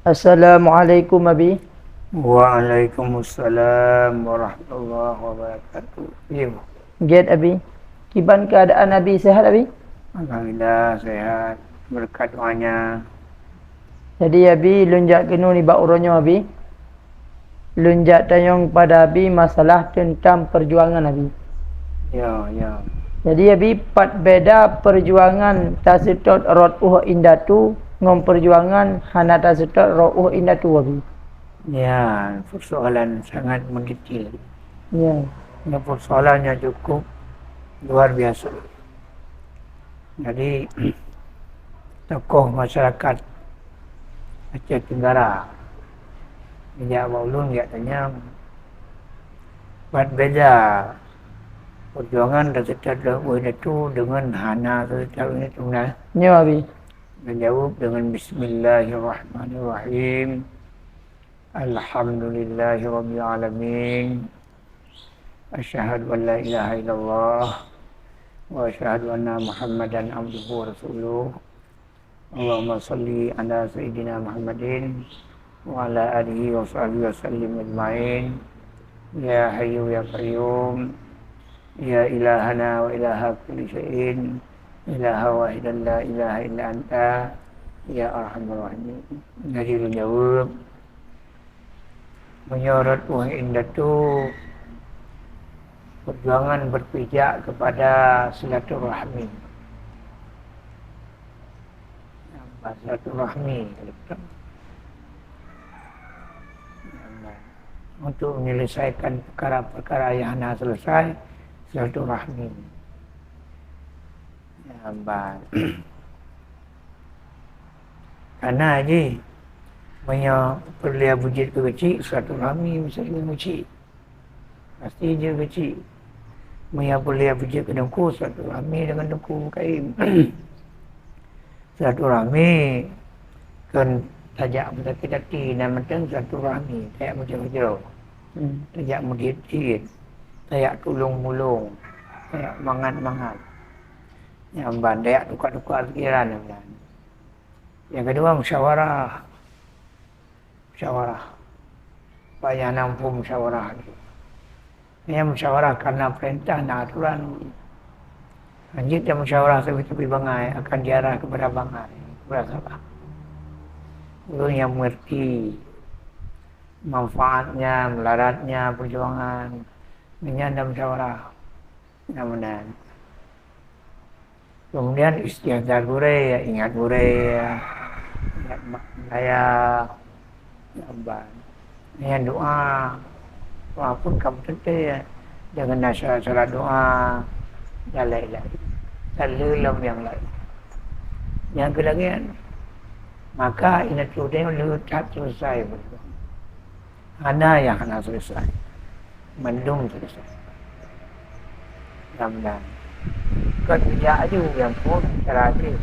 Assalamualaikum Abi. Waalaikumsalam warahmatullahi wabarakatuh. Ya, Get Abi. Kiban keadaan Abi sehat Abi? alhamdulillah sehat berkat doanya. Jadi Abi lunjak kenu ni bak uronyo Abi. Lunjak tanyong pada Abi masalah tentang perjuangan Abi. Ya. Jadi Abi pat beda perjuangan tasitot rotuh indatu ngom perjuangan hana tasitot rotuh indatu Abi. Ya, persoalan sangat mendetail. Ya. Ya, persoalannya cukup luar biasa. Jadi tokoh masyarakat Aceh Tenggara sejak ulun katanya buat beda perjuangan tasitot rotuh itu dengan hana tasitot itu nah. Ya Abi. Menjawab dengan Bismillahirrahmanirrahim. Alhamdulillahirabbil alamin. Asyhadu an la ilaha illallah wa asyhadu anna Muhammadan abduhu wa rasuluh. Allahumma shalli ala sayyidina Muhammadin wa ala alihi wa sahbihi wa sallim ajma'in. Ya hayyu ya qayyum. Ya ilahana wa ilaha kulli syai'in. Ilaha wahidan la ilaha illa anta. Ya arhamar rahimin. Jadi menjawab menyorot indatu perjuangan berpijak kepada silaturahmi. Silaturahmi untuk menyelesaikan perkara-perkara yang hendak selesai, silaturahmi. Karena je banyak perlia bujit ke kecil, silaturahmi bisa juga kecil. Pasti je kecil. Banyak perlia bujit ke dengku, silaturahmi dengan dengku kain. Silaturahmi kan tajak berkati-kati dan mentang silaturahmi, tajak macam-macam. Tajak menghitit, tajak tolong-mulung, tajak mangat-mangat. Yang banyak tukar-tukar fikiran. Yang kedua musyawarah. Supaya nampu musyawarah itu. Ini musyawarah karena perintah dan aturan. Lanjut dan musyawarah tepi-tepi bangai akan diarah kepada bangai. Kepada siapa? Orang yang mengerti manfaatnya, melaratnya, perjuangan. Ini ada musyawarah. Mudah-mudahan. Kemudian istighfar gure, ingat gure, ingat saya, yang doa, walaupun kamu tentu dengan nasihat doa, dan lain-lain, terlalu yang lain. Yang kedua, maka ini sudah tak selesai berjuang. Hana yang hana selesai, mendung selesai. Mudah-mudahan. Kerja aja yang pun terakhir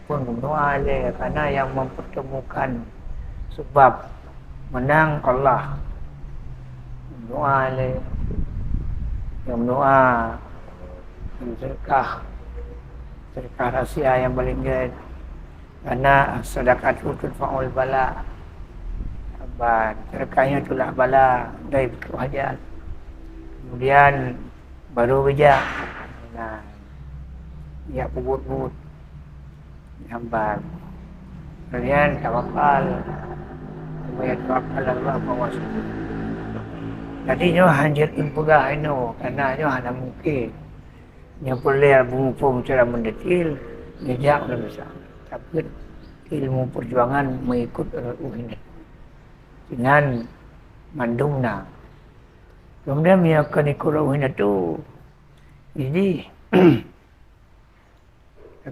pun berdoa aja karena yang mempertemukan sebab menang Allah. Doa aja yang doa sedekah rahsia yang paling gede karena sedekah itu tudfa'ul bala. Sedekahnya tolak bala dari kewajiban. Kemudian baru bijak. Nah, ya pubut-pubut. Hambat. Kemudian tawakal. Kemudian tawakal Allah bawasud. Jadi nyo hanjir impugah ino karena nyo hanya mungkin. Nyo boleh mengumpul secara mendetil, bijak dan besar. Tapi ilmu perjuangan mengikut ini. Dengan mandungna. Kemudian melakukan ikut itu. Jadi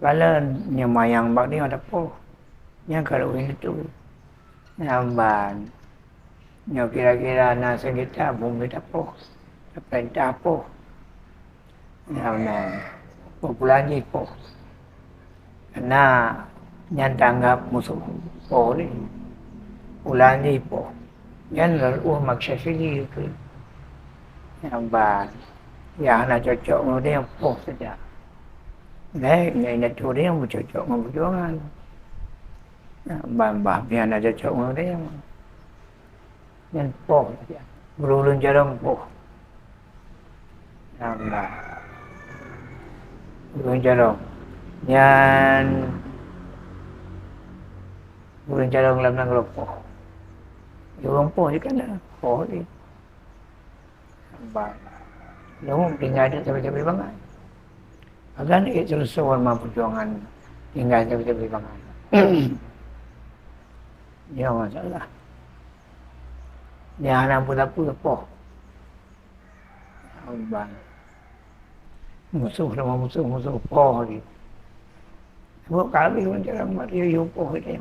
kalau nyamayang bak ni ada apa? Yang kalau ini tu namban. Nyo kira-kira nasa kita bumi apa? Perintah apa? Namban. Populasi apa? Karena yang tanggap musuh apa ni? Ulani apa? Yang lalu maksudnya itu. Namban. Yang nak cocok dengan dia yang poh saja. Ini tu dia yang bercocok dengan perjuangan. Bah biar ada cakap dia yang poh dia. Berulun jarang poh. Nambah. Berulun jarang. Yang berulun jarang lam nang poh. Dia orang poh je kan dah. Poh dia. Nambah. Lalu tinggal dia sampai-sampai banget. Agan itu seorang perjuangan tinggal sampai-sampai banget. Dia masalah. Dia anak pun apa lepoh. Abang. Musuh sama musuh poh dia. Sebab kami pun jarang buat dia poh dia.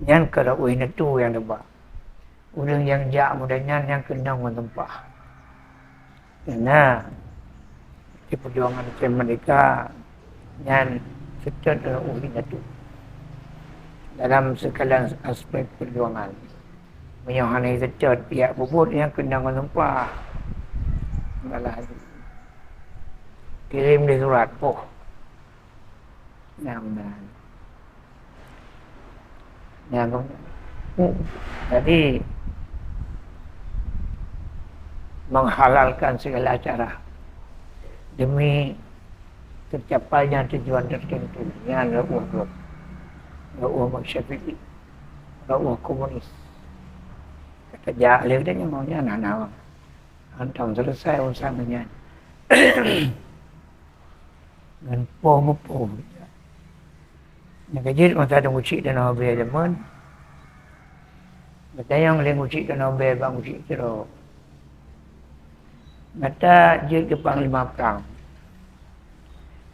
Yang kerap ini tu yang lebah. Udang yang jak mudahnya yang kenang menempah. Karena di perjuangan mereka yang sedang ini tu. Dalam segala aspek perjuangan. Menyahani sejat pihak bubut yang kena menempah. Malah kirim di surat poh. Jadi menghalalkan segala cara demi tercapainya tujuan tertentu. Yang Rauh Syafi'i, Rauh komunis. Kata Jalil dia maunya anak-anak. Antam selesai urusannya. Dan poh. Yang kejil masa ada musik dan habis zaman. Kata yang boleh musik dan habis bang musik terus. Kata jil ke panglima perang.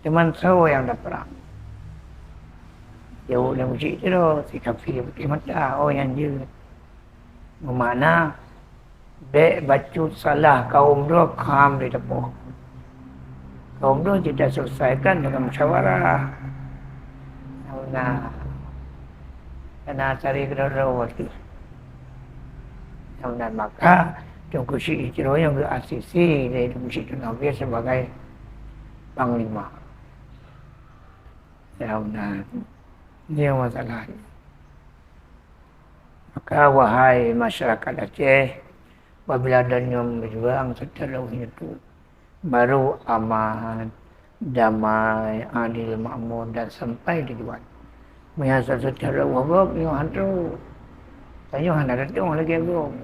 Teman saya yang dah perang. Jauh dan musik terus, si kafir putih mata, yang je. Bermakna, dek bacut salah kaum dia, kham dia tepuh. Kaum dia tidak selesaikan dengan musyawarah. Kena cari kedua waktu. Dan maka, Tunku Syekh Ijro yang berasisi dari musik dan habis sebagai panglima. Dia masalah. Maka wahai masyarakat Aceh, apabila adanya berjuang secara itu, baru aman, damai, adil, makmur dan sampai tujuan. Menyasar secara wabak, yang hantu. Tanya hendak datang lagi belum.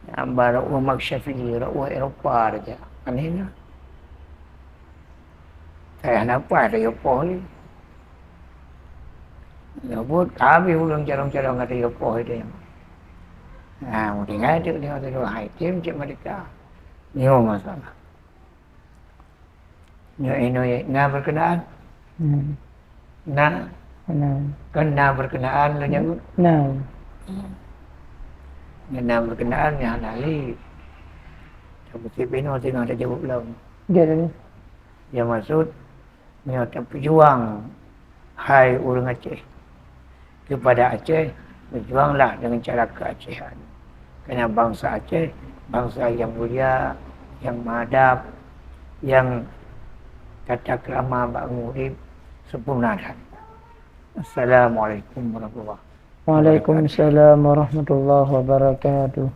Yang baru umat Syafi'i, rakyat Eropah saja. Kan ini. Saya hendak apa ada Eropah ni. Buat kami ulang carang-carang ada Eropah itu. Mungkin ada dia ada dua item cik mereka. Ini masalah. Ini berkenaan. Kena berkenaan lo nyebut. Kena berkenaan yang nali. Seperti Bino tengah ada jawab belum. Dia maksud menyatakan pejuang hai orang Aceh kepada Aceh, berjuanglah dengan cara keacehan. Kerana bangsa Aceh, bangsa yang mulia, yang madab, yang tata krama bangurib sempurna. Assalamualaikum warahmatullahi wabarakatuh. Waalaikumsalam warahmatullahi wabarakatuh.